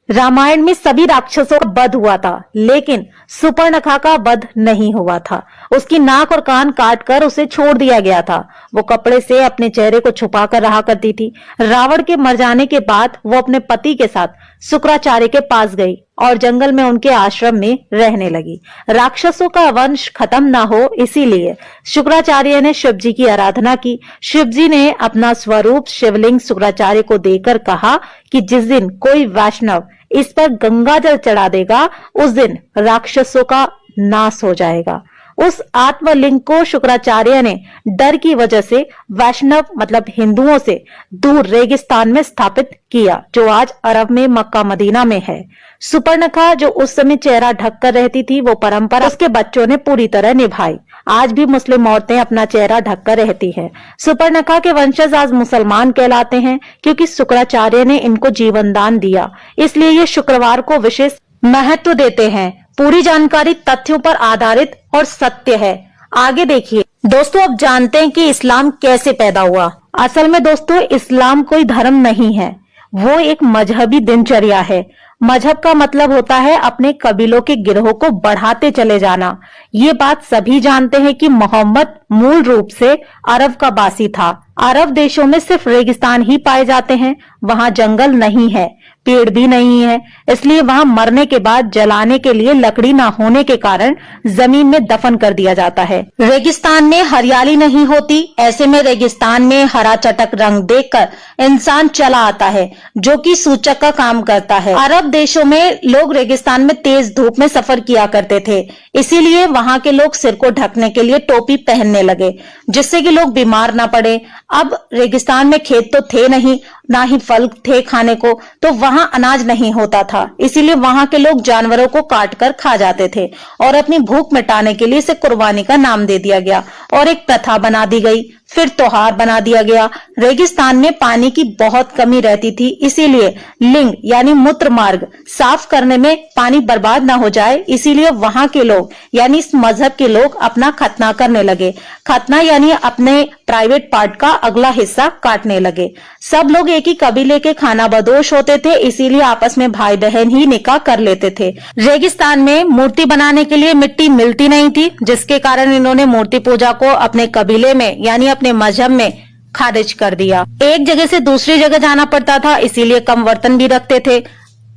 रामायण में सभी राक्षसों का वध हुआ था, लेकिन सुपर्णखा का वध नहीं हुआ था। उसकी नाक और कान काटकर उसे छोड़ दिया गया था। वो कपड़े से अपने चेहरे को छुपा कर रहा करती थी। रावण के मर जाने के बाद वो अपने पति के साथ शुक्राचार्य के पास गई और जंगल में उनके आश्रम में रहने लगी। राक्षसों का वंश खत्म ना हो, इसीलिए शुक्राचार्य ने शिव जी की आराधना की। शिव जी ने अपना स्वरूप शिवलिंग शुक्राचार्य को देकर कहा कि जिस दिन कोई वैष्णव इस पर गंगा जल चढ़ा देगा, उस दिन राक्षसों का नाश हो जाएगा। उस आत्मलिंग को शुक्राचार्य ने डर की वजह से वैष्णव मतलब हिंदुओं से दूर रेगिस्तान में स्थापित किया, जो आज अरब में मक्का मदीना में है। सुपर्णखा जो उस समय चेहरा ढककर रहती थी, वो परंपरा उसके बच्चों ने पूरी तरह निभाई। आज भी मुस्लिम औरतें अपना चेहरा ढककर रहती हैं। सुपर्णखा के वंशज आज मुसलमान कहलाते हैं, क्योंकि शुक्राचार्य ने इनको जीवन दान दिया। इसलिए ये शुक्रवार को विशेष महत्व देते हैं। पूरी जानकारी तथ्यों पर आधारित और सत्य है। आगे देखिए दोस्तों, अब जानते हैं कि इस्लाम कैसे पैदा हुआ। असल में दोस्तों, इस्लाम कोई धर्म नहीं है, वो एक मजहबी दिनचर्या है। मजहब का मतलब होता है अपने कबीलों के गिरोह को बढ़ाते चले जाना। ये बात सभी जानते हैं कि मोहम्मद मूल रूप से अरब का बासी था। अरब देशों में सिर्फ रेगिस्तान ही पाए जाते हैं, वहां जंगल नहीं है, पेड़ भी नहीं है, इसलिए वहां मरने के बाद जलाने के लिए लकड़ी ना होने के कारण जमीन में दफन कर दिया जाता है। रेगिस्तान में हरियाली नहीं होती, ऐसे में रेगिस्तान में हरा चटक रंग देखकर इंसान चला आता है, जो कि सूचक का काम करता है। अरब देशों में लोग रेगिस्तान में तेज धूप में सफर किया करते थे, इसीलिए वहां के लोग सिर को ढकने के लिए टोपी पहनने लगे, जिससे कि लोग बीमार ना पड़े। अब रेगिस्तान में खेत तो थे नहीं, ना ही फल थे खाने को, तो वहां अनाज नहीं होता था, इसीलिए वहां के लोग जानवरों को काटकर खा जाते थे और अपनी भूख मिटाने के लिए इसे कुर्बानी का नाम दे दिया गया और एक प्रथा बना दी गई, फिर त्योहार बना दिया गया। रेगिस्तान में पानी की बहुत कमी रहती थी, इसीलिए लिंग यानी मूत्र मार्ग साफ करने में पानी बर्बाद ना हो जाए, इसीलिए वहां के लोग यानी इस मजहब के लोग अपना खतना करने लगे। खतना यानी अपने प्राइवेट पार्ट का अगला हिस्सा काटने लगे। सब लोग एक ही कबीले के खानाबदोश होते थे, इसीलिए आपस में भाई बहन ही निकाह कर लेते थे। रेगिस्तान में मूर्ति बनाने के लिए मिट्टी मिलती नहीं थी, जिसके कारण इन्होंने मूर्ति पूजा को अपने कबीले में यानी अपने मजहब में खारिज कर दिया। एक जगह से दूसरी जगह जाना पड़ता था, इसीलिए कम बर्तन भी रखते थे।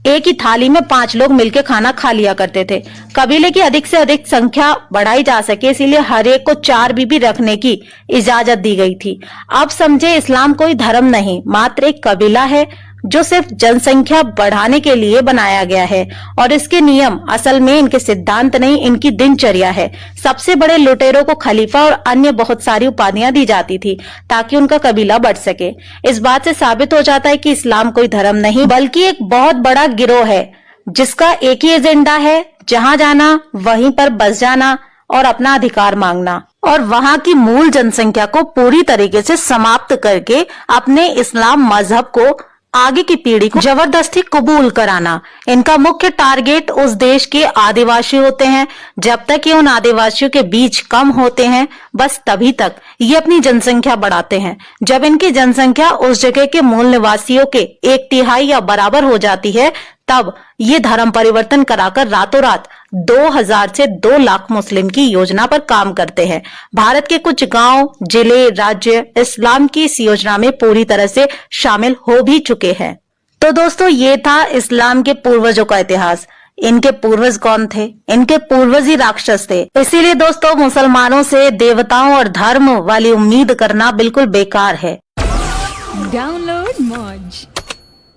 एक ही थाली में 5 लोग मिलकर खाना खा लिया करते थे। कबीले की अधिक से अधिक संख्या बढ़ाई जा सके, इसीलिए हर एक को 4 बीबी रखने की इजाजत दी गई थी। अब समझे, इस्लाम कोई धर्म नहीं, मात्र एक कबीला है जो सिर्फ जनसंख्या बढ़ाने के लिए बनाया गया है, और इसके नियम असल में इनके सिद्धांत नहीं, इनकी दिनचर्या है। सबसे बड़े लुटेरों को खलीफा और अन्य बहुत सारी उपाधियां दी जाती थी ताकि उनका कबीला बढ़ सके। इस बात से साबित हो जाता है कि इस्लाम कोई धर्म नहीं बल्कि एक बहुत बड़ा गिरोह है, जिसका एक ही एजेंडा है, जहां जाना वहीं पर बस जाना और अपना अधिकार मांगना, और वहां की मूल जनसंख्या को पूरी तरीके से समाप्त करके अपने इस्लाम मजहब को आगे की पीढ़ी को जबरदस्ती कबूल कराना। इनका मुख्य टारगेट उस देश के आदिवासी होते हैं। जब तक ये उन आदिवासियों के बीच कम होते हैं, बस तभी तक ये अपनी जनसंख्या बढ़ाते हैं। जब इनकी जनसंख्या उस जगह के मूल निवासियों के 1/3 या बराबर हो जाती है, तब ये धर्म परिवर्तन कराकर रातों रात 2000 से 2 लाख मुस्लिम की योजना पर काम करते हैं। भारत के कुछ गांव, जिले, राज्य इस्लाम की इस योजना में पूरी तरह से शामिल हो भी चुके हैं। तो दोस्तों, ये था इस्लाम के पूर्वजों का इतिहास। इनके पूर्वज कौन थे? इनके पूर्वज ही राक्षस थे। इसीलिए दोस्तों, मुसलमानों से देवताओं और धर्म वाली उम्मीद करना बिल्कुल बेकार है। डाउनलोड मौज।